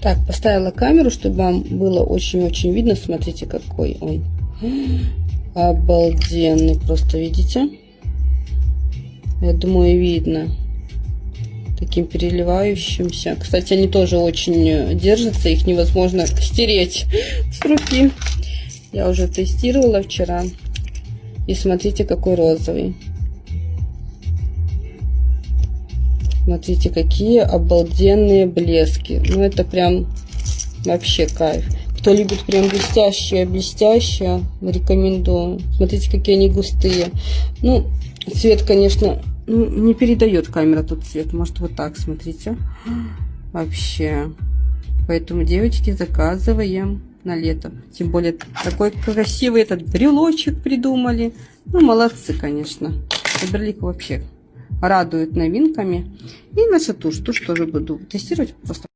Так, поставила камеру, чтобы вам было очень-очень видно. Смотрите, какой он. Обалденный, просто видите? Я думаю, видно. Таким переливающимся. Кстати, они тоже очень держатся. Их невозможно стереть с руки. Я уже тестировала вчера. И смотрите, какой розовый. Смотрите, какие обалденные блески. Ну, это прям вообще кайф. Кто любит прям блестящее, рекомендую. Смотрите, какие они густые. Ну, цвет, конечно, не передает камера тут цвет. Может, вот так, смотрите. Вообще. Поэтому, девочки, заказываем на лето. Тем более, такой красивый этот брелочек придумали. Ну, молодцы, конечно. Фаберлик вообще радует новинками. И наша тушь. Тушь тоже буду тестировать просто.